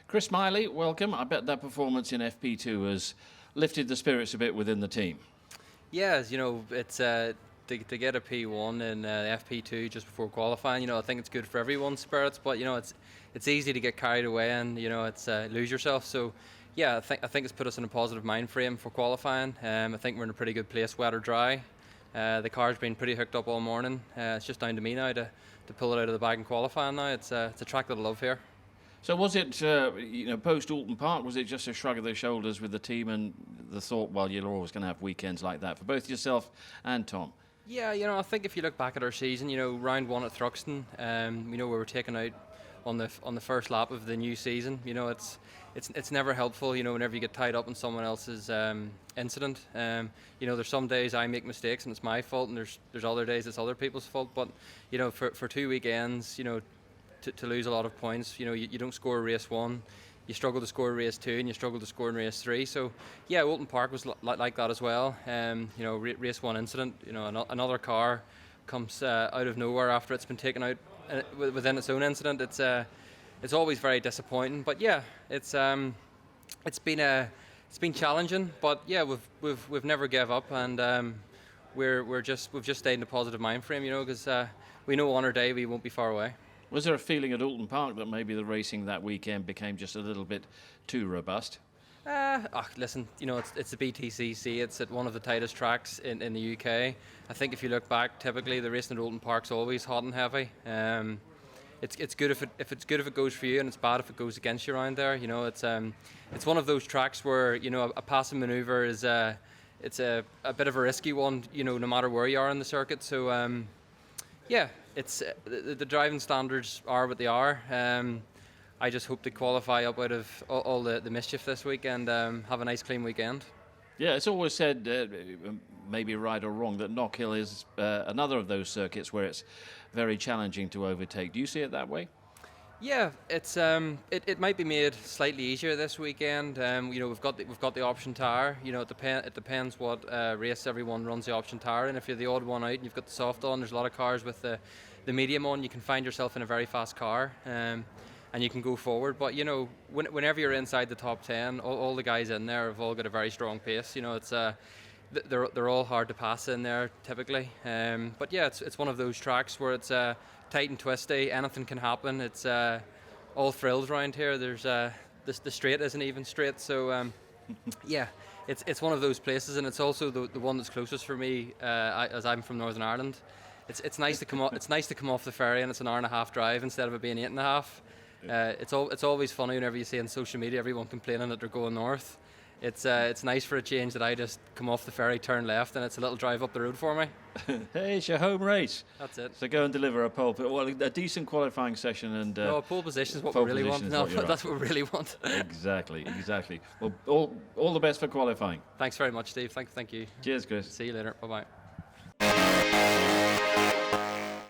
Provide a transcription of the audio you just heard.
Chris Smiley, welcome. I bet that performance in FP2 has lifted the spirits a bit within the team. Yeah, it's to get a P1 in FP2 just before qualifying. I think it's good for everyone's spirits, but it's easy to get carried away and it's lose yourself. So yeah, I think it's put us in a positive mind frame for qualifying. I think we're in a pretty good place, wet or dry. The car's been pretty hooked up all morning. It's just down to me now to pull it out of the bag and qualify now. It's a track that I love here. So was it, post Alton Park, was it just a shrug of the shoulders with the team and the thought, well, you're always going to have weekends like that for both yourself and Tom? Yeah, I think if you look back at our season, round one at Thruxton, we were taken out on the first lap of the new season. It's never helpful, whenever you get tied up in someone else's incident. There's some days I make mistakes and it's my fault, and there's other days it's other people's fault. But for 2 weekends, to lose a lot of points, you don't score race one, you struggle to score race two, and you struggle to score in race three. So yeah, Alton Park was like that as well. Race one incident, another car comes out of nowhere after it's been taken out within its own incident. It's always very disappointing. But yeah, it's been challenging. But yeah, we've never gave up, and we've just stayed in a positive mind frame, because we know on our day we won't be far away. Was there a feeling at Alton Park that maybe the racing that weekend became just a little bit too robust? Listen, it's the BTCC. It's at one of the tightest tracks in the UK. I think if you look back, typically the racing at Alton Park's always hot and heavy. It's good if it goes for you, and it's bad if it goes against you around there. It's one of those tracks where a passing manoeuvre is it's a bit of a risky one. No matter where you are in the circuit. So yeah, it's the driving standards are what they are. I just hope to qualify up out of all the mischief this week and have a nice clean weekend. Yeah, it's always said, maybe right or wrong, that Knockhill is another of those circuits where it's very challenging to overtake. Do you see it that way? Yeah, it's it might be made slightly easier this weekend. We've got the option tyre. It depends what race everyone runs the option tyre in. If you're the odd one out and you've got the soft on, there's a lot of cars with the medium on. You can find yourself in a very fast car, and you can go forward. But whenever you're inside the top 10, all the guys in there have all got a very strong pace. It's they're all hard to pass in there typically. But yeah, it's one of those tracks where it's tight and twisty. Anything can happen. It's all thrills around here. There's the straight isn't even straight. So yeah, it's one of those places, and it's also the one that's closest for me, as I'm from Northern Ireland. It's nice to come off. It's nice to come off the ferry, and it's an hour and a half drive instead of it being 8.5. It's always funny whenever you see on social media everyone complaining that they're going north. It's nice for a change that I just come off the ferry, turn left, and it's a little drive up the road for me. Hey, it's your home race. That's it. So go and deliver a pole. Well, a decent qualifying session and. No, pole position is what we really want. No, that's what we really want. Exactly. Well, all the best for qualifying. Thank very much, Steve. Thank you. Cheers, Chris. See you later. Bye bye.